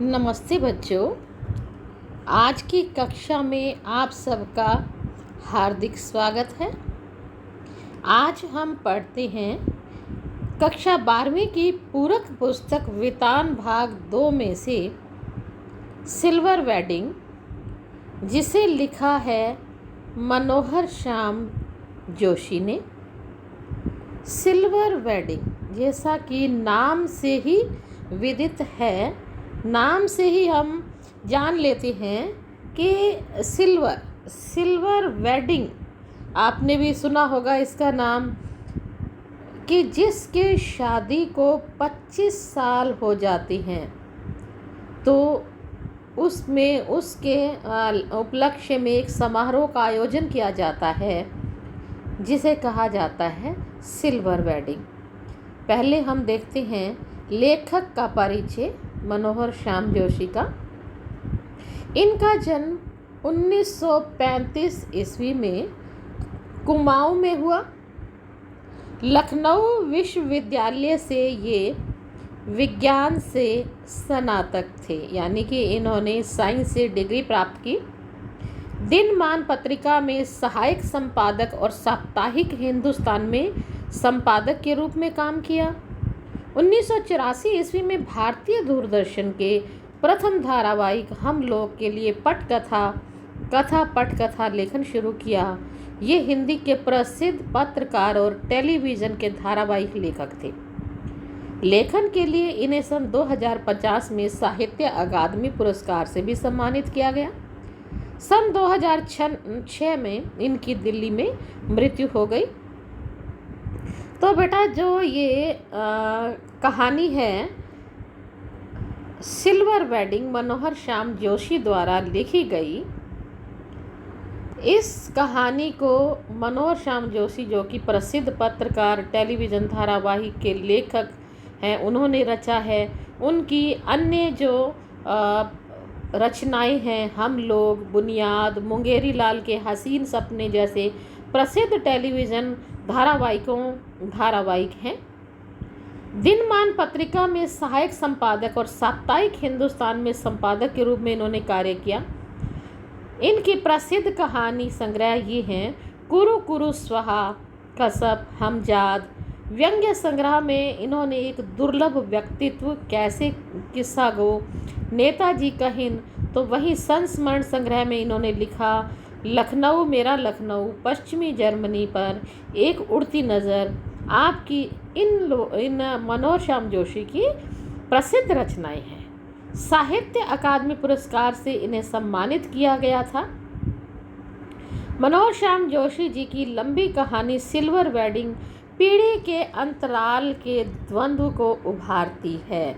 नमस्ते बच्चों। आज की कक्षा में आप सबका हार्दिक स्वागत है। आज हम पढ़ते हैं कक्षा 12वीं की पूरक पुस्तक वितान भाग 2 में से सिल्वर वेडिंग, जिसे लिखा है मनोहर श्याम जोशी ने। सिल्वर वेडिंग जैसा कि नाम से ही विदित है, नाम से ही हम जान लेते हैं कि सिल्वर वेडिंग आपने भी सुना होगा इसका नाम, कि जिसके शादी को 25 साल हो जाते हैं तो उसमें उसके उपलक्ष्य में एक समारोह का आयोजन किया जाता है जिसे कहा जाता है सिल्वर वेडिंग। पहले हम देखते हैं लेखक का परिचय मनोहर श्याम जोशी का। इनका जन्म 1935 ईस्वी में कुमाऊं में हुआ। लखनऊ विश्वविद्यालय से ये विज्ञान से स्नातक थे, यानी कि इन्होंने साइंस से डिग्री प्राप्त की। दिनमान पत्रिका में सहायक संपादक और साप्ताहिक हिंदुस्तान में संपादक के रूप में काम किया। 1984 ईस्वी में भारतीय दूरदर्शन के प्रथम धारावाहिक हम लोग के लिए पटकथा लेखन शुरू किया। ये हिंदी के प्रसिद्ध पत्रकार और टेलीविज़न के धारावाहिक लेखक थे। लेखन के लिए इन्हें सन 2050 में साहित्य अकादमी पुरस्कार से भी सम्मानित किया गया। सन 2006 में इनकी दिल्ली में मृत्यु हो गई। तो बेटा, जो ये कहानी है सिल्वर वेडिंग मनोहर श्याम जोशी द्वारा लिखी गई, इस कहानी को मनोहर श्याम जोशी, जो कि प्रसिद्ध पत्रकार, टेलीविज़न धारावाहिक के लेखक हैं, उन्होंने रचा है। उनकी अन्य जो रचनाएं हैं, हम लोग, बुनियाद, मुंगेरी लाल के हसीन सपने जैसे प्रसिद्ध टेलीविज़न धारावाहिक हैं। दिनमान पत्रिका में सहायक संपादक और साप्ताहिक हिंदुस्तान में संपादक के रूप में इन्होंने कार्य किया। इनकी प्रसिद्ध कहानी संग्रह ये हैं: कुरु कुरु स्वाहा, कसब, हमजाद। व्यंग्य संग्रह में इन्होंने एक दुर्लभ व्यक्तित्व, कैसे किस्सा गो, नेताजी कहिन। तो वहीं संस्मरण संग्रह में इन्होंने लिखा लखनऊ मेरा लखनऊ, पश्चिमी जर्मनी पर एक उड़ती नज़र। आपकी इन मनोहर श्याम जोशी की प्रसिद्ध रचनाएं हैं। साहित्य अकादमी पुरस्कार से इन्हें सम्मानित किया गया था। मनोहर श्याम जोशी जी की लंबी कहानी सिल्वर वेडिंग पीढ़ी के अंतराल के द्वंद्व को उभारती है।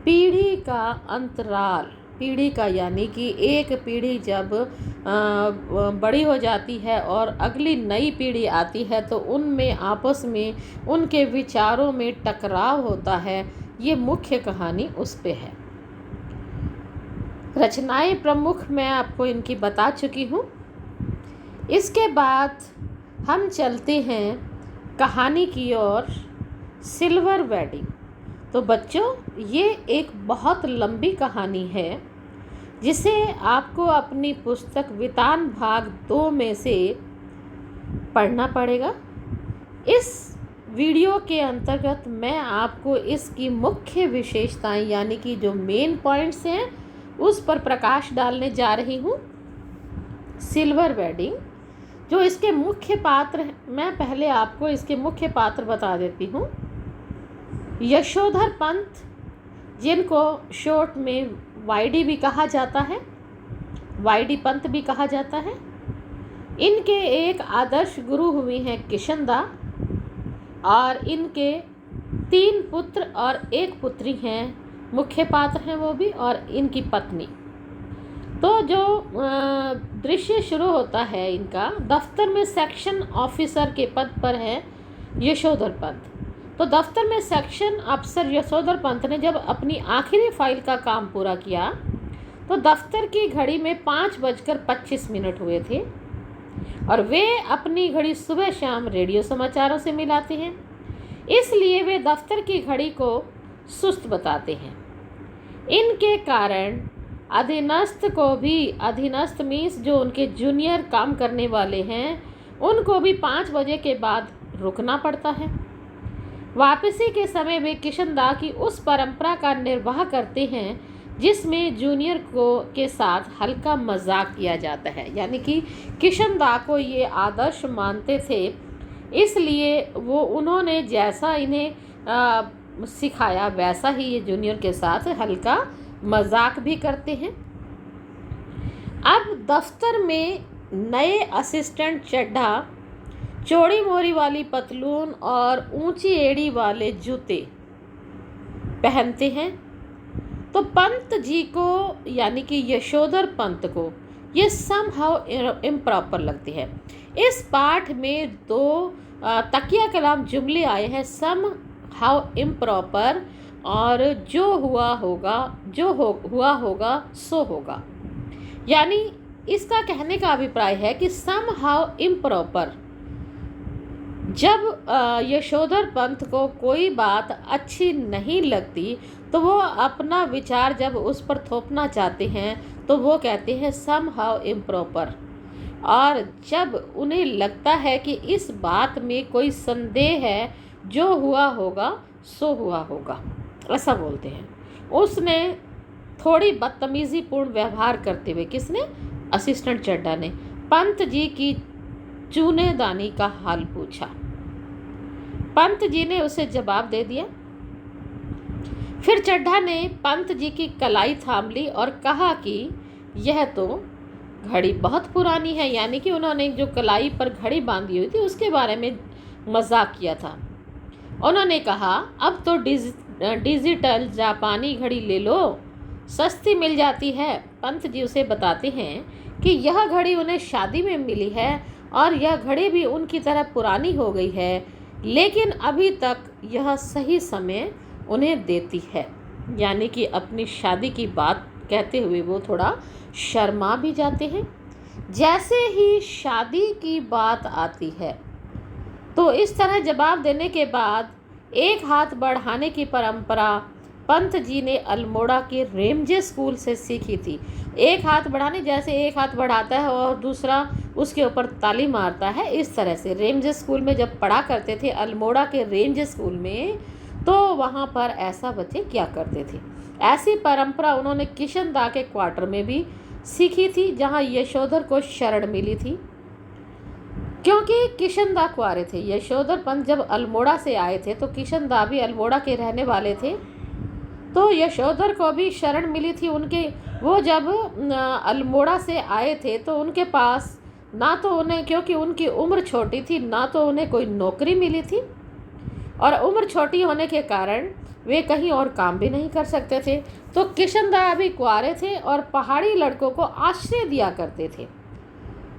पीढ़ी का अंतराल, पीढ़ी का यानी कि एक पीढ़ी जब बड़ी हो जाती है और अगली नई पीढ़ी आती है तो उनमें आपस में उनके विचारों में टकराव होता है। ये मुख्य कहानी उस पे है। रचनाएं प्रमुख मैं आपको इनकी बता चुकी हूँ। इसके बाद हम चलते हैं कहानी की ओर, सिल्वर वेडिंग। तो बच्चों, ये एक बहुत लंबी कहानी है जिसे आपको अपनी पुस्तक वितान भाग 2 में से पढ़ना पड़ेगा। इस वीडियो के अंतर्गत मैं आपको इसकी मुख्य विशेषताएं, यानी कि जो मेन पॉइंट्स हैं, उस पर प्रकाश डालने जा रही हूँ। सिल्वर वेडिंग, जो इसके मुख्य पात्र हैं, मैं पहले आपको इसके मुख्य पात्र बता देती हूँ। यशोधर पंत, जिनको शॉर्ट में वाईडी भी कहा जाता है, वाईडी पंत भी कहा जाता है। इनके एक आदर्श गुरु हुए हैं किशनदा, और इनके 3 पुत्र और 1 पुत्री हैं। मुख्य पात्र हैं वो भी, और इनकी पत्नी। तो जो दृश्य शुरू होता है इनका, दफ्तर में सेक्शन ऑफिसर के पद पर है यशोधर पंत। तो दफ्तर में सेक्शन अफसर यशोधर पंत ने जब अपनी आखिरी फाइल का काम पूरा किया तो दफ्तर की घड़ी में 5:25 हुए थे, और वे अपनी घड़ी सुबह शाम रेडियो समाचारों से मिलाते हैं, इसलिए वे दफ्तर की घड़ी को सुस्त बताते हैं। इनके कारण अधीनस्थ मीन्स जो उनके जूनियर काम करने वाले हैं उनको भी 5 बजे के बाद रुकना पड़ता है। वापसी के समय वे किशनदा की उस परंपरा का निर्वाह करते हैं जिसमें जूनियर के साथ हल्का मजाक किया जाता है। यानी कि किशनदा को ये आदर्श मानते थे, इसलिए उन्होंने जैसा इन्हें सिखाया वैसा ही ये जूनियर के साथ हल्का मजाक भी करते हैं। अब दफ्तर में नए असिस्टेंट चड्ढा चौड़ी मोरी वाली पतलून और ऊंची एड़ी वाले जूते पहनते हैं। तो पंत जी को यानी कि यशोधर पंत को ये समहाउ इम्प्रॉपर लगती है। इस पाठ में 2 तकिया कलाम जुमले आए हैं, सम हाउ इम्प्रॉपर और जो हुआ होगा सो होगा। यानी इसका कहने का अभिप्राय है कि सम हाउ इम्प्रॉपर, जब यशोधर पंत को कोई बात अच्छी नहीं लगती तो वो अपना विचार जब उस पर थोपना चाहते हैं तो वो कहते हैं सम हाउ इम्प्रॉपर, और जब उन्हें लगता है कि इस बात में कोई संदेह है, जो हुआ होगा सो हुआ होगा, ऐसा बोलते हैं। उसने थोड़ी बदतमीजी पूर्ण व्यवहार करते हुए, किसने? असिस्टेंट चड्ढा ने पंत जी की चूनेदानी का हाल पूछा। पंत जी ने उसे जवाब दे दिया। फिर चड्ढा ने पंत जी की कलाई थाम ली और कहा कि यह तो घड़ी बहुत पुरानी है। यानी कि उन्होंने जो कलाई पर घड़ी बांधी हुई थी उसके बारे में मजाक किया था। उन्होंने कहा अब तो डिजिटल जापानी घड़ी ले लो, सस्ती मिल जाती है। पंत जी उसे बताते हैं कि यह घड़ी उन्हें शादी में मिली है और यह घड़ी भी उनकी तरह पुरानी हो गई है, लेकिन अभी तक यह सही समय उन्हें देती है। यानी कि अपनी शादी की बात कहते हुए वो थोड़ा शर्मा भी जाते हैं। जैसे ही शादी की बात आती है तो इस तरह जवाब देने के बाद एक हाथ बढ़ाने की परंपरा पंत जी ने अल्मोड़ा के रेमजे स्कूल से सीखी थी। एक हाथ बढ़ाने, जैसे एक हाथ बढ़ाता है और दूसरा उसके ऊपर ताली मारता है, इस तरह से रेमजे स्कूल में जब पढ़ा करते थे, अल्मोड़ा के रेमजे स्कूल में, तो वहाँ पर ऐसा बच्चे क्या करते थे। ऐसी परंपरा उन्होंने किशनदा के क्वार्टर में भी सीखी थी, जहाँ यशोधर को शरण मिली थी। क्योंकि किशनदा कुंवारे थे, यशोधर पंत जब अल्मोड़ा से आए थे तो किशनदा भी अल्मोड़ा के रहने वाले थे, तो यशोधर को भी शरण मिली थी। वो जब अल्मोड़ा से आए थे तो उनके पास ना तो उन्हें, क्योंकि उनकी उम्र छोटी थी, ना तो उन्हें कोई नौकरी मिली थी और उम्र छोटी होने के कारण वे कहीं और काम भी नहीं कर सकते थे। तो किशनदा अभी कुंवारे थे और पहाड़ी लड़कों को आश्रय दिया करते थे।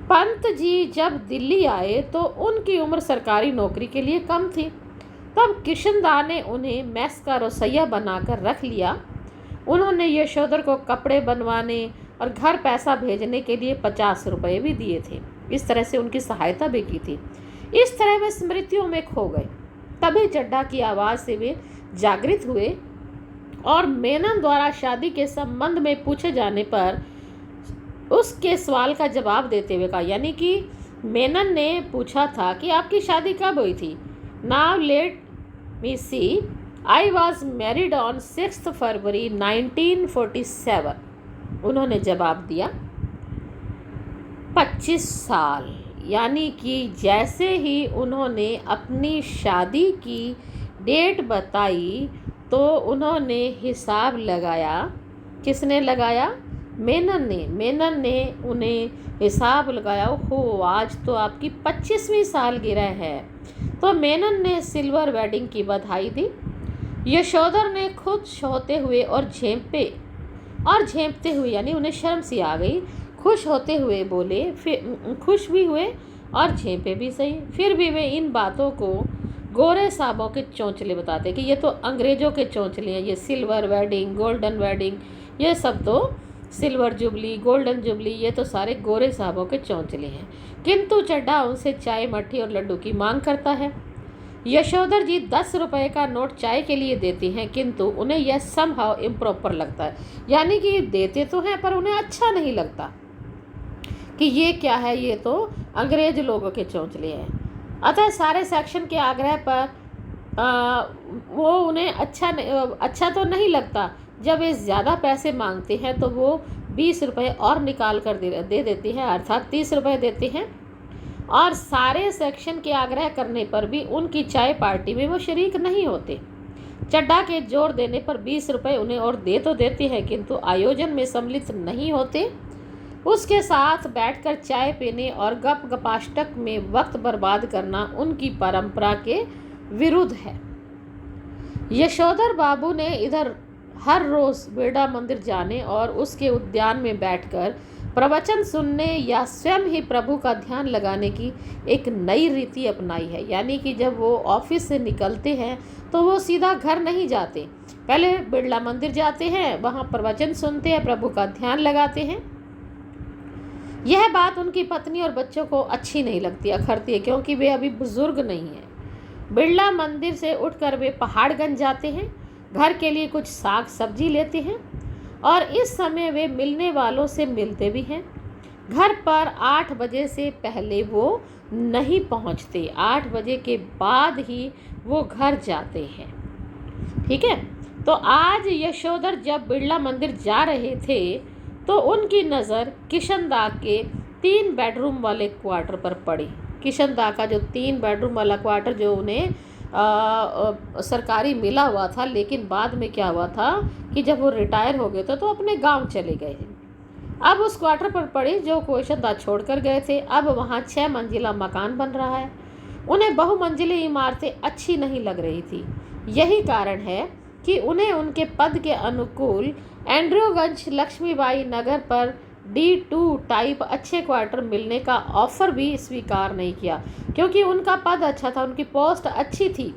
पंत जी जब दिल्ली आए तो उनकी उम्र सरकारी नौकरी के लिए कम थी। तब किशनदा ने उन्हें मैस का रसोइया बनाकर रख लिया। उन्होंने यशोधर को कपड़े बनवाने और घर पैसा भेजने के लिए 50 रुपये भी दिए थे। इस तरह से उनकी सहायता भी की थी। इस तरह वे स्मृतियों में खो गए। तभी चड्ढा की आवाज़ से वे जागृत हुए और मेनन द्वारा शादी के संबंध में पूछे जाने पर उसके सवाल का जवाब देते हुए कहा, यानी कि मेनन ने पूछा था कि आपकी शादी कब हुई थी। Now let me see, I was married on 6 February 1947। उन्होंने जवाब दिया 25 साल। यानी कि जैसे ही उन्होंने अपनी शादी की डेट बताई तो उन्होंने हिसाब लगाया। किसने लगाया? मेनन ने उन्हें हिसाब लगाया। हो, आज तो आपकी 25वीं सालगिरह है। तो मेनन ने सिल्वर वेडिंग की बधाई दी। यशोधर ने खुश होते हुए और झेंपते हुए, यानी उन्हें शर्म सी आ गई, खुश होते हुए बोले, फिर खुश भी हुए और झेंपे भी सही। फिर भी वे इन बातों को गोरे साहबों के चौंचले बताते कि ये तो अंग्रेज़ों के चौंचले हैं। ये सिल्वर वेडिंग, गोल्डन वेडिंग, ये सब तो सिल्वर जुबली, गोल्डन जुबली, ये तो सारे गोरे साहबों के चौंचले हैं। किंतु चड्ढा उनसे चाय, मट्ठी और लड्डू की मांग करता है। यशोधर जी 10 रुपए का नोट चाय के लिए देती हैं, किंतु उन्हें यह समहाउ इम्प्रॉपर लगता है। यानी कि देते तो हैं पर उन्हें अच्छा नहीं लगता कि ये क्या है, ये तो अंग्रेज लोगों के चौंचले हैं। अतः सारे सेक्शन के आग्रह पर वो उन्हें अच्छा तो नहीं लगता। जब वे ज़्यादा पैसे मांगते हैं तो वो 20 रुपए और निकाल कर दे देती हैं, अर्थात 30 रुपए देते हैं। और सारे सेक्शन के आग्रह करने पर भी उनकी चाय पार्टी में वो शरीक नहीं होते। चड्ढा के जोर देने पर 20 रुपए उन्हें और दे तो देते हैं, किंतु आयोजन में सम्मिलित नहीं होते। उसके साथ बैठकर चाय पीने और गप गपाष्टक में वक्त बर्बाद करना उनकी परंपरा के विरुद्ध है। यशोधर बाबू ने इधर हर रोज़ बिरला मंदिर जाने और उसके उद्यान में बैठकर प्रवचन सुनने या स्वयं ही प्रभु का ध्यान लगाने की एक नई रीति अपनाई है। यानी कि जब वो ऑफिस से निकलते हैं तो वो सीधा घर नहीं जाते, पहले बिरला मंदिर जाते हैं, वहाँ प्रवचन सुनते हैं, प्रभु का ध्यान लगाते हैं। यह बात उनकी पत्नी और बच्चों को अच्छी नहीं लगती, अखरती है, क्योंकि वे अभी बुजुर्ग नहीं हैं। बिरला मंदिर से उठकर वे पहाड़गंज जाते हैं, घर के लिए कुछ साग सब्जी लेते हैं और इस समय वे मिलने वालों से मिलते भी हैं। घर पर 8 बजे से पहले वो नहीं पहुंचते, 8 बजे के बाद ही वो घर जाते हैं। ठीक है, तो आज यशोधर जब बिरला मंदिर जा रहे थे तो उनकी नज़र किशनदा के 3 बेडरूम वाले क्वार्टर पर पड़ी। किशनदा का जो 3 बेडरूम वाला क्वार्टर जो उन्हें सरकारी मिला हुआ था, लेकिन बाद में क्या हुआ था कि जब वो रिटायर हो गए थे तो अपने गांव चले गए। अब उस क्वार्टर पर पड़ी जो किशनदा छोड़ कर गए थे। अब वहाँ 6 मंजिला मकान बन रहा है। उन्हें बहुमंजिली इमारतें अच्छी नहीं लग रही थी। यही कारण है कि उन्हें उनके पद के अनुकूल एंड्रयूगंज लक्ष्मीबाई नगर पर D2 टाइप अच्छे क्वार्टर मिलने का ऑफ़र भी स्वीकार नहीं किया, क्योंकि उनका पद अच्छा था, उनकी पोस्ट अच्छी थी,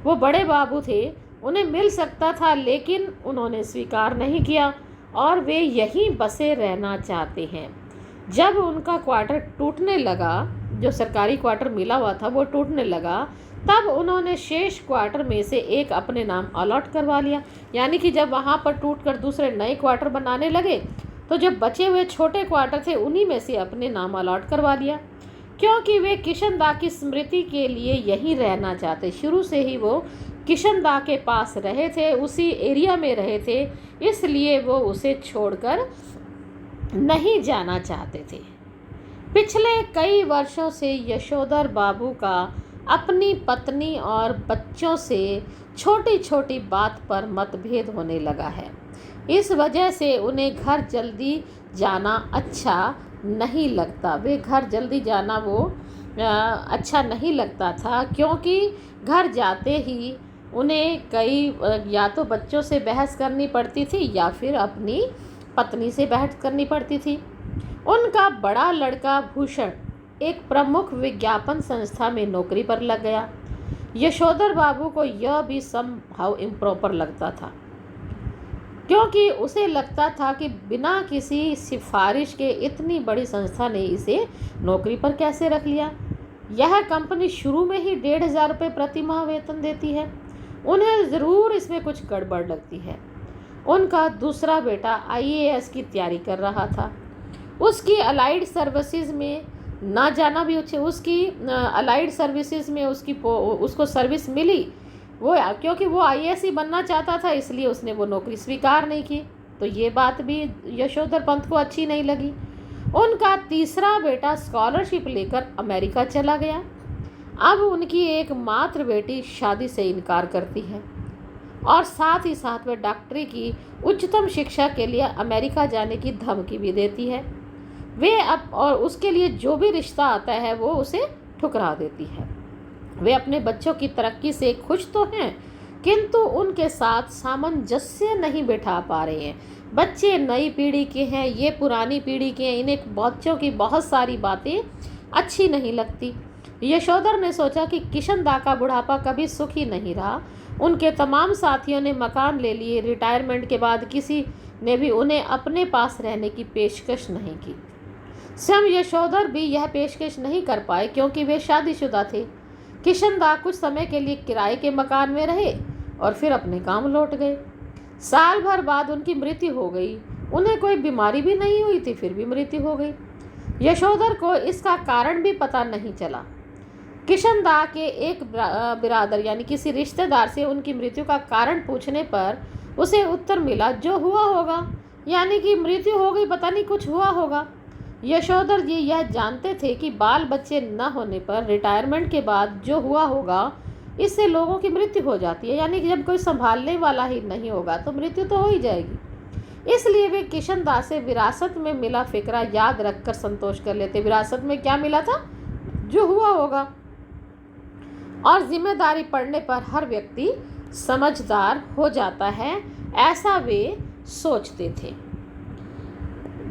वो बड़े बाबू थे, उन्हें मिल सकता था, लेकिन उन्होंने स्वीकार नहीं किया और वे यहीं बसे रहना चाहते हैं। जब उनका क्वार्टर टूटने लगा, जो सरकारी क्वार्टर मिला हुआ था वो टूटने लगा, तब उन्होंने शेष क्वार्टर में से एक अपने नाम अलॉट करवा लिया। यानी कि जब वहाँ पर टूटकर दूसरे नए क्वार्टर बनाने लगे तो जो बचे हुए छोटे क्वार्टर थे उन्हीं में से अपने नाम अलॉट करवा लिया, क्योंकि वे किशनदा की स्मृति के लिए यहीं रहना चाहते। शुरू से ही वो किशनदा के पास रहे थे, उसी एरिया में रहे थे, इसलिए वो उसे छोड़कर नहीं जाना चाहते थे। पिछले कई वर्षों से यशोधर बाबू का अपनी पत्नी और बच्चों से छोटी छोटी बात पर मतभेद होने लगा है। इस वजह से उन्हें घर जल्दी जाना अच्छा नहीं लगता। वे घर जल्दी जाना वो अच्छा नहीं लगता था, क्योंकि घर जाते ही उन्हें या तो बच्चों से बहस करनी पड़ती थी या फिर अपनी पत्नी से बहस करनी पड़ती थी। उनका बड़ा लड़का भूषण एक प्रमुख विज्ञापन संस्था में नौकरी पर लग गया। यशोधर बाबू को यह भी समहाउ इम्प्रॉपर लगता था, क्योंकि उसे लगता था कि बिना किसी सिफारिश के इतनी बड़ी संस्था ने इसे नौकरी पर कैसे रख लिया। यह कंपनी शुरू में ही 1500 रुपये प्रति माह वेतन देती है। उन्हें ज़रूर इसमें कुछ गड़बड़ लगती है। उनका दूसरा बेटा IAS की तैयारी कर रहा था। उसकी अलाइड सर्विसेज में ना जाना भी उसकी अलाइड सर्विसेज में उसको सर्विस मिली, वो क्योंकि वो IAS ही बनना चाहता था, इसलिए उसने वो नौकरी स्वीकार नहीं की। तो ये बात भी यशोधर पंत को अच्छी नहीं लगी। उनका तीसरा बेटा स्कॉलरशिप लेकर अमेरिका चला गया। अब उनकी एक मात्र बेटी शादी से इनकार करती है और साथ ही साथ वह डॉक्टरी की उच्चतम शिक्षा के लिए अमेरिका जाने की धमकी भी देती है। वे अब और उसके लिए जो भी रिश्ता आता है वो उसे ठुकरा देती है। वे अपने बच्चों की तरक्की से खुश तो हैं, किंतु उनके साथ सामंजस्य नहीं बिठा पा रहे हैं। बच्चे नई पीढ़ी के हैं, ये पुरानी पीढ़ी के हैं, इन्हें बच्चों की बहुत सारी बातें अच्छी नहीं लगती। यशोधर ने सोचा कि किशनदा का बुढ़ापा कभी सुखी नहीं रहा। उनके तमाम साथियों ने मकान ले लिए। रिटायरमेंट के बाद किसी ने भी उन्हें अपने पास रहने की पेशकश नहीं की। स्वयं यशोधर भी यह पेशकश नहीं कर पाए, क्योंकि वे शादीशुदा थे। किशनदा कुछ समय के लिए किराए के मकान में रहे और फिर अपने काम लौट गए। साल भर बाद उनकी मृत्यु हो गई। उन्हें कोई बीमारी भी नहीं हुई थी, फिर भी मृत्यु हो गई। यशोधर को इसका कारण भी पता नहीं चला। किशनदा के एक बिरादर यानी किसी रिश्तेदार से उनकी मृत्यु का कारण पूछने पर उसे उत्तर मिला, जो हुआ होगा, यानी कि मृत्यु हो गई, पता नहीं कुछ हुआ होगा। यशोधर जी यह जानते थे कि बाल बच्चे न होने पर रिटायरमेंट के बाद जो हुआ होगा, इससे लोगों की मृत्यु हो जाती है, यानी कि जब कोई संभालने वाला ही नहीं होगा तो मृत्यु तो हो ही जाएगी। इसलिए वे किशनदा से विरासत में मिला फिक्रा याद रखकर संतोष कर लेते। विरासत में क्या मिला था? जो हुआ होगा। और जिम्मेदारी पड़ने पर हर व्यक्ति समझदार हो जाता है, ऐसा वे सोचते थे।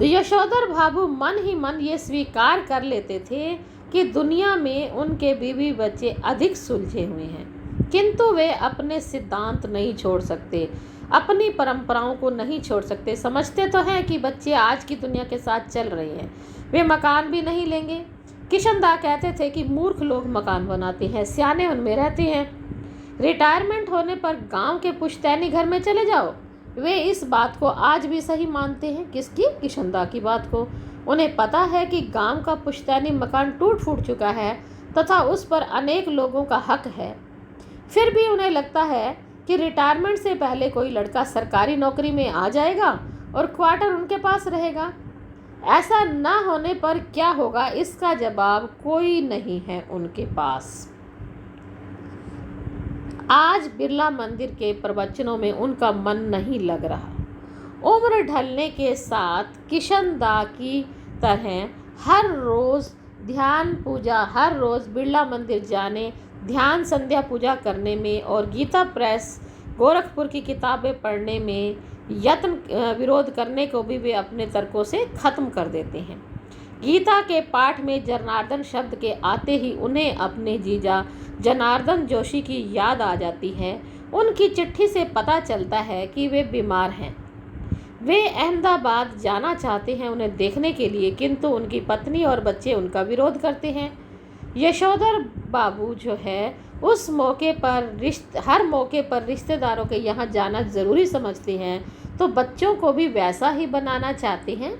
यशोधर बाबू मन ही मन ये स्वीकार कर लेते थे कि दुनिया में उनके बीवी बच्चे अधिक सुलझे हुए हैं, किंतु वे अपने सिद्धांत नहीं छोड़ सकते, अपनी परंपराओं को नहीं छोड़ सकते। समझते तो हैं कि बच्चे आज की दुनिया के साथ चल रहे हैं, वे मकान भी नहीं लेंगे। किशनदा कहते थे कि मूर्ख लोग मकान बनाते हैं, सियाने उनमें रहते हैं। रिटायरमेंट होने पर गांव के पुश्तैनी घर में चले जाओ। वे इस बात को आज भी सही मानते हैं। किसकी? किशनदा की बात को। उन्हें पता है कि गांव का पुश्तैनी मकान टूट फूट चुका है तथा उस पर अनेक लोगों का हक है। फिर भी उन्हें लगता है कि रिटायरमेंट से पहले कोई लड़का सरकारी नौकरी में आ जाएगा और क्वार्टर उनके पास रहेगा। ऐसा न होने पर क्या होगा, इसका जवाब कोई नहीं है उनके पास। आज बिरला मंदिर के प्रवचनों में उनका मन नहीं लग रहा। उम्र ढलने के साथ किशनदा की तरह हर रोज़ हर रोज़ बिरला मंदिर जाने, ध्यान संध्या पूजा करने में और गीता प्रेस गोरखपुर की किताबें पढ़ने में विरोध करने को भी वे अपने तर्कों से ख़त्म कर देते हैं। गीता के पाठ में जनार्दन शब्द के आते ही उन्हें अपने जीजा जनार्दन जोशी की याद आ जाती है। उनकी चिट्ठी से पता चलता है कि वे बीमार हैं। वे अहमदाबाद जाना चाहते हैं उन्हें देखने के लिए, किंतु उनकी पत्नी और बच्चे उनका विरोध करते हैं। यशोधर बाबू जो है उस मौके पर हर मौके पर रिश्तेदारों के यहाँ जाना ज़रूरी समझते हैं, तो बच्चों को भी वैसा ही बनाना चाहते हैं,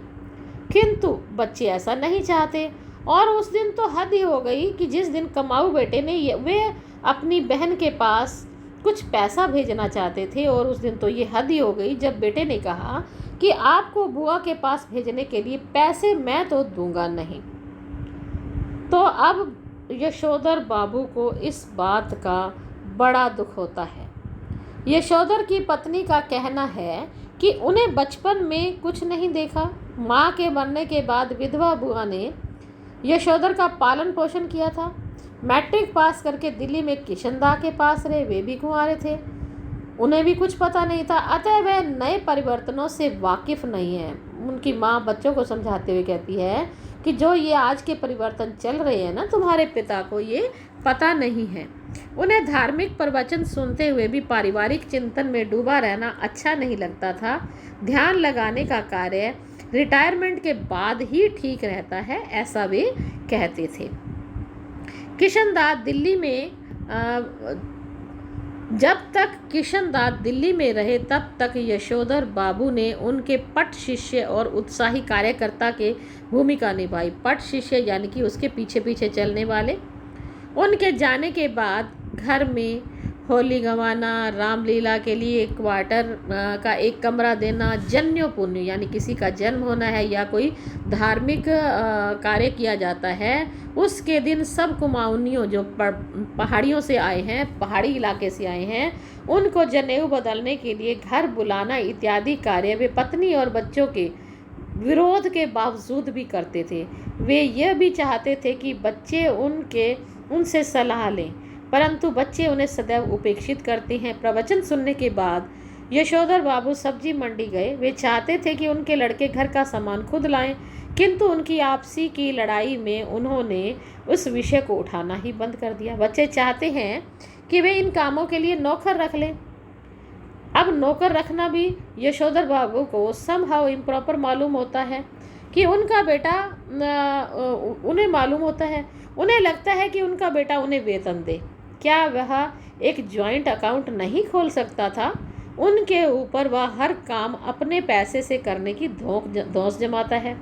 किंतु बच्चे ऐसा नहीं चाहते। और उस दिन तो हद ही हो गई कि जिस दिन कमाऊ बेटे ने वे अपनी बहन के पास कुछ पैसा भेजना चाहते थे, और उस दिन तो ये हद ही हो गई जब बेटे ने कहा कि आपको बुआ के पास भेजने के लिए पैसे मैं तो दूंगा नहीं। तो अब यशोधर बाबू को इस बात का बड़ा दुख होता है। यशोधर की पत्नी का कहना है कि उन्हें बचपन में कुछ नहीं देखा। माँ के मरने के बाद विधवा बुआ ने यशोधर का पालन पोषण किया था। मैट्रिक पास करके दिल्ली में किशनदा के पास रहे, वे भी कुंवारे थे, उन्हें भी कुछ पता नहीं था, अतः वह नए परिवर्तनों से वाकिफ़ नहीं है। उनकी माँ बच्चों को समझाते हुए कहती है कि जो ये आज के परिवर्तन चल रहे हैं ना, तुम्हारे पिता को ये पता नहीं है। उन्हें धार्मिक प्रवचन सुनते हुए भी पारिवारिक चिंतन में डूबा रहना अच्छा नहीं लगता था। ध्यान लगाने का कार्य रिटायरमेंट के बाद ही ठीक रहता है, ऐसा वे कहते थे। किशनदा दिल्ली में जब तक किशनदा दिल्ली में रहे तब तक यशोधर बाबू ने उनके पट शिष्य और उत्साही कार्यकर्ता के भूमिका निभाई। पट शिष्य यानी कि उसके पीछे पीछे चलने वाले। उनके जाने के बाद घर में होली गंवाना, रामलीला के लिए क्वार्टर का एक कमरा देना, जन्यो पुण्य यानी किसी का जन्म होना है या कोई धार्मिक कार्य किया जाता है, उसके दिन सब कुमाऊनियों जो पहाड़ियों से आए हैं, पहाड़ी इलाके से आए हैं, उनको जनेऊ बदलने के लिए घर बुलाना इत्यादि कार्य वे पत्नी और बच्चों के विरोध के बावजूद भी करते थे। वे यह भी चाहते थे कि बच्चे उनसे सलाह लें, परंतु बच्चे उन्हें सदैव उपेक्षित करते हैं। प्रवचन सुनने के बाद यशोधर बाबू सब्जी मंडी गए। वे चाहते थे कि उनके लड़के घर का सामान खुद लाएं, किंतु उनकी आपसी की लड़ाई में उन्होंने उस विषय को उठाना ही बंद कर दिया। बच्चे चाहते हैं कि वे इन कामों के लिए नौकर रख लें। अब नौकर रखना भी यशोधर बाबू को समहाउ इम्प्रॉपर मालूम होता है, कि उनका बेटा उन्हें मालूम होता है, उन्हें लगता है कि उनका बेटा उन्हें वेतन दे। क्या वह एक जॉइंट अकाउंट नहीं खोल सकता था? उनके ऊपर वह हर काम अपने पैसे से करने की धौंस जमाता है।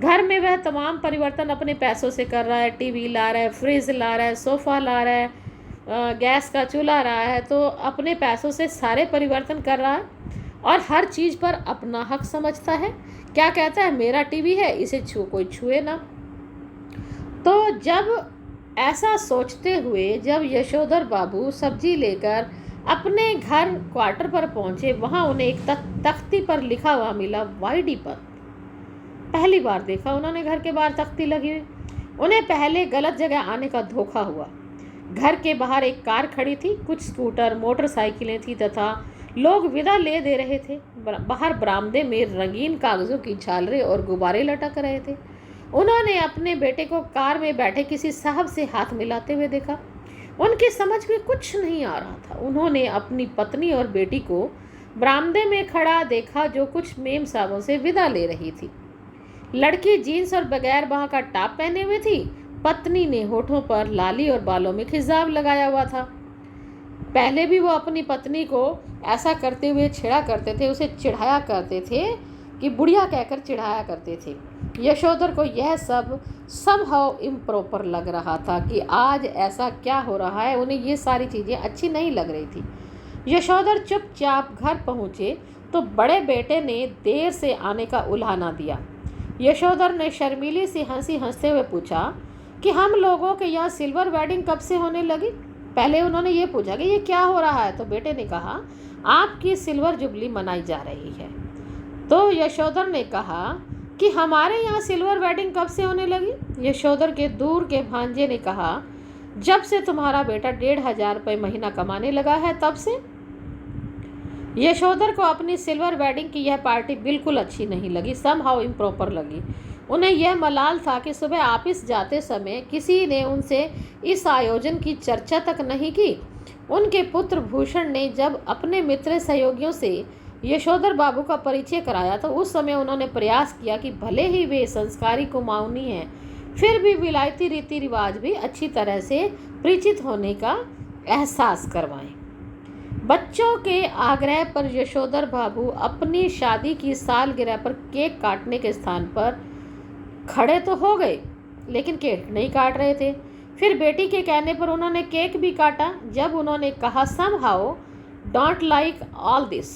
घर में वह तमाम परिवर्तन अपने पैसों से कर रहा है। टीवी ला रहा है, फ्रिज ला रहा है, सोफ़ा ला रहा है, गैस का चूल्हा रहा है, तो अपने पैसों से सारे परिवर्तन कर रहा है और हर चीज़ पर अपना हक समझता है। क्या कहता है, मेरा टीवी है, इसे कोई छुए ना। तो जब ऐसा सोचते हुए जब यशोधर बाबू सब्जी लेकर अपने घर क्वार्टर पर पहुंचे, वहां उन्हें एक तख्ती पर लिखा हुआ मिला, वाईडी पर। पहली बार देखा उन्होंने घर के बाहर तख्ती लगी हुई। उन्हें पहले गलत जगह आने का धोखा हुआ। घर के बाहर एक कार खड़ी थी, कुछ स्कूटर, मोटरसाइकिलें थी तथा लोग विदा ले दे रहे थे। बाहर बरामदे में रंगीन कागजों की झालरें और गुब्बारे लटक रहे थे। उन्होंने अपने बेटे को कार में बैठे किसी साहब से हाथ मिलाते हुए देखा। उनकी समझ में कुछ नहीं आ रहा था। उन्होंने अपनी पत्नी और बेटी को बरामदे में खड़ा देखा, जो कुछ मेम साहबों से विदा ले रही थी। लड़की जीन्स और बगैर बाह का टॉप पहने हुए थी। पत्नी ने होठों पर लाली और बालों में खिजाब लगाया हुआ था। पहले भी वो अपनी पत्नी को ऐसा करते हुए छेड़ा करते थे, उसे चिढ़ाया करते थे कि बुढ़िया कहकर चिढ़ाया करते थे। यशोधर को यह सब समहाउ इम्प्रॉपर लग रहा था कि आज ऐसा क्या हो रहा है। उन्हें ये सारी चीज़ें अच्छी नहीं लग रही थी। यशोधर चुपचाप घर पहुँचे तो बड़े बेटे ने देर से आने का उल्हाना दिया। यशोधर ने शर्मीली सी हंसी हंसते हुए पूछा कि हम लोगों के यहाँ सिल्वर वेडिंग कब से होने लगी। पहले उन्होंने ये पूछा कि ये क्या हो रहा है, तो बेटे ने कहा आपकी सिल्वर जुबली मनाई जा रही है। तो यशोधर ने कहा कि हमारे यहाँ सिल्वर वेडिंग कब से होने लगी। यशोधर के दूर के भांजे ने कहा जब से तुम्हारा बेटा 1500 रुपये महीना कमाने लगा है तब से। यशोधर को अपनी सिल्वर वेडिंग की यह पार्टी बिल्कुल अच्छी नहीं लगी, समहाउ इम्प्रॉपर लगी। उन्हें यह मलाल था कि सुबह ऑफिस जाते समय किसी ने उनसे इस आयोजन की चर्चा तक नहीं की। उनके पुत्र भूषण ने जब अपने मित्र सहयोगियों से यशोधर बाबू का परिचय कराया तो उस समय उन्होंने प्रयास किया कि भले ही वे संस्कारी कुमाऊनी हैं, फिर भी विलायती रीति रिवाज भी अच्छी तरह से परिचित होने का एहसास करवाएं। बच्चों के आग्रह पर यशोधर बाबू अपनी शादी की सालगिरह पर केक काटने के स्थान पर खड़े तो हो गए, लेकिन केक नहीं काट रहे थे। फिर बेटी के कहने पर उन्होंने केक भी काटा। जब उन्होंने कहा somehow don't like all this,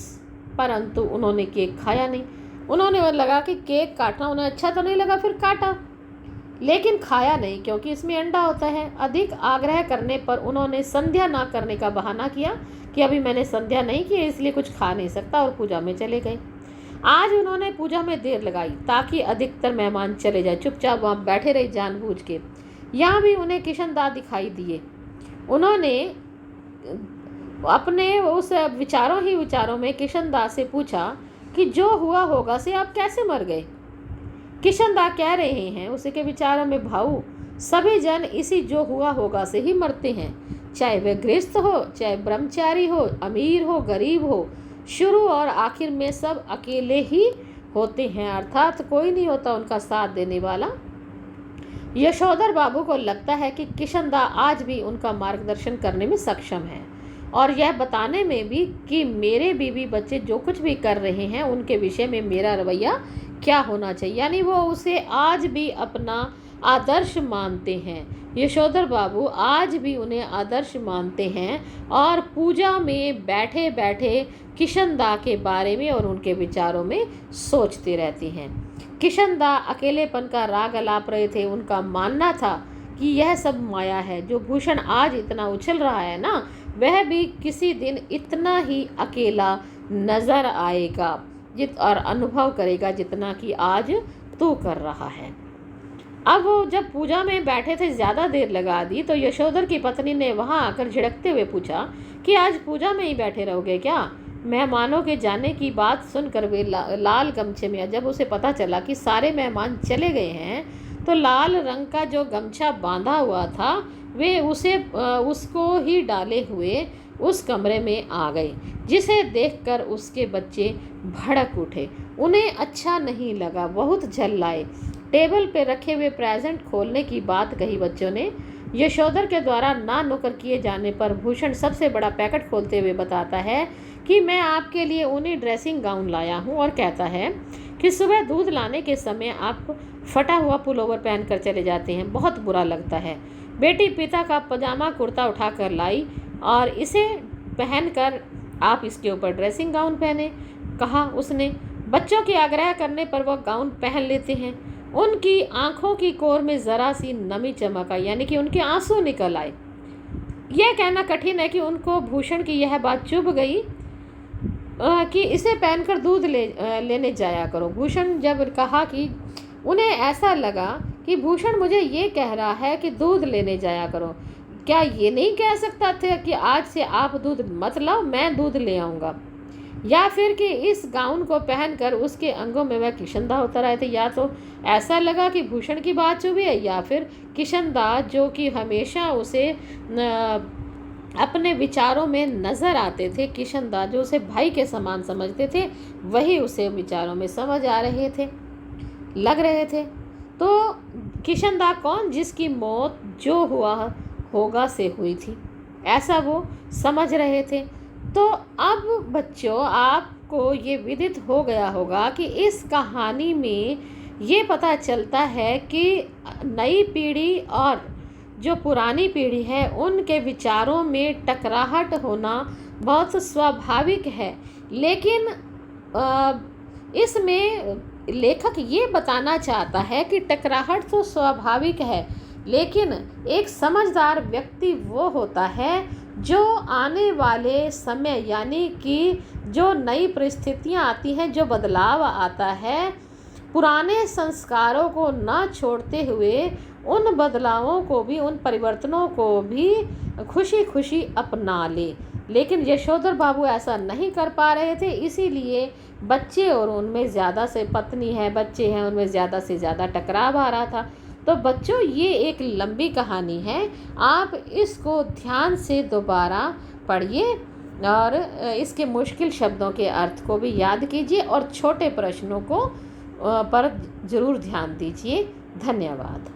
परंतु उन्होंने केक खाया नहीं। उन्होंने लगा कि केक काटना उन्हें अच्छा तो नहीं लगा, फिर काटा, लेकिन खाया नहीं क्योंकि इसमें अंडा होता है। अधिक आग्रह करने पर उन्होंने संध्या ना करने का बहाना किया कि अभी मैंने संध्या नहीं की इसलिए कुछ खा नहीं सकता, और पूजा में चले गए। आज उन्होंने पूजा में देर लगाई ताकि अधिकतर मेहमान चले जाए। चुपचाप वहाँ बैठे रहे जानबूझ के। यहाँ भी उन्हें किशनदा दिखाई दिए। उन्होंने अपने उस विचारों में किशनदा से पूछा कि जो हुआ होगा से आप कैसे मर गए। किशनदा कह रहे हैं उसी के विचारों में, भाऊ सभी जन इसी जो हुआ होगा से ही मरते हैं, चाहे वह गृहस्थ हो, चाहे ब्रह्मचारी हो, अमीर हो, गरीब हो, शुरू और आखिर में सब अकेले ही होते हैं, अर्थात कोई नहीं होता उनका साथ देने वाला। यशोधर बाबू को लगता है कि किशनदा आज भी उनका मार्गदर्शन करने में सक्षम है और यह बताने में भी कि मेरे बीवी बच्चे जो कुछ भी कर रहे हैं उनके विषय में मेरा रवैया क्या होना चाहिए, यानी वो उसे आज भी अपना आदर्श मानते हैं। यशोधर बाबू आज भी उन्हें आदर्श मानते हैं और पूजा में बैठे बैठे किशनदा के बारे में और उनके विचारों में सोचते रहती हैं। किशनदा अकेलेपन का राग अलाप रहे थे। उनका मानना था कि यह सब माया है। जो भूषण आज इतना उछल रहा है ना, वह भी किसी दिन इतना ही अकेला नजर आएगा और अनुभव करेगा जितना कि आज तू कर रहा है। अब वो जब पूजा में बैठे थे, ज़्यादा देर लगा दी, तो यशोधर की पत्नी ने वहां आकर झिड़कते हुए पूछा कि आज पूजा में ही बैठे रहोगे क्या। मेहमानों के जाने की बात सुनकर वे लाल गमछे में, जब उसे पता चला कि सारे मेहमान चले गए हैं तो लाल रंग का जो गमछा बांधा हुआ था वे उसको ही डाले हुए उस कमरे में आ गए, जिसे देखकर उसके बच्चे भड़क उठे। उन्हें अच्छा नहीं लगा, बहुत झल्लाए। टेबल पे रखे हुए प्रेजेंट खोलने की बात कही बच्चों ने। यशोधर के द्वारा ना नुकर किए जाने पर भूषण सबसे बड़ा पैकेट खोलते हुए बताता है कि मैं आपके लिए ऊनी ड्रेसिंग गाउन लाया हूँ, और कहता है कि सुबह दूध लाने के समय आप फटा हुआ पुलोवर पहनकर चले जाते हैं, बहुत बुरा लगता है। बेटी पिता का पजामा कुर्ता उठाकर लाई और इसे पहनकर आप इसके ऊपर ड्रेसिंग गाउन पहने, कहा उसने। बच्चों के आग्रह करने पर वह गाउन पहन लेते हैं। उनकी आंखों की कोर में ज़रा सी नमी चमक आई, यानी कि उनके आंसू निकल आए। यह कहना कठिन है कि उनको भूषण की यह बात चुभ गई कि इसे पहनकर दूध लेने जाया करो। भूषण जब कहा कि उन्हें ऐसा लगा कि भूषण मुझे ये कह रहा है कि दूध लेने जाया करो, क्या ये नहीं कह सकता था कि आज से आप दूध मत लाओ, मैं दूध ले आऊँगा? या फिर कि इस गाउन को पहनकर उसके अंगों में वह किशनदा उतर आए थे। या तो ऐसा लगा कि भूषण की बात चुभी है, या फिर किशनदा जो कि हमेशा उसे अपने विचारों में नज़र आते थे, किशनदा जो उसे भाई के समान समझते थे, वही उसे विचारों में समझ आ रहे थे, लग रहे थे। तो किशनदा कौन, जिसकी मौत जो हुआ होगा से हुई थी, ऐसा वो समझ रहे थे। तो अब बच्चों, आपको ये विदित हो गया होगा कि इस कहानी में ये पता चलता है कि नई पीढ़ी और जो पुरानी पीढ़ी है उनके विचारों में टकराहट होना बहुत स्वाभाविक है। लेकिन इसमें लेखक ये बताना चाहता है कि टकराहट तो स्वाभाविक है, लेकिन एक समझदार व्यक्ति वो होता है जो आने वाले समय, यानी कि जो नई परिस्थितियाँ आती हैं, जो बदलाव आता है, पुराने संस्कारों को ना छोड़ते हुए उन बदलावों को भी, उन परिवर्तनों को भी खुशी खुशी अपना ले। लेकिन यशोधर बाबू ऐसा नहीं कर पा रहे थे, इसीलिए बच्चे और उनमें ज़्यादा से पत्नी है, बच्चे हैं, उनमें ज़्यादा से ज़्यादा टकराव आ रहा था। तो बच्चों, ये एक लंबी कहानी है, आप इसको ध्यान से दोबारा पढ़िए और इसके मुश्किल शब्दों के अर्थ को भी याद कीजिए और छोटे प्रश्नों को पर ज़रूर ध्यान दीजिए। धन्यवाद।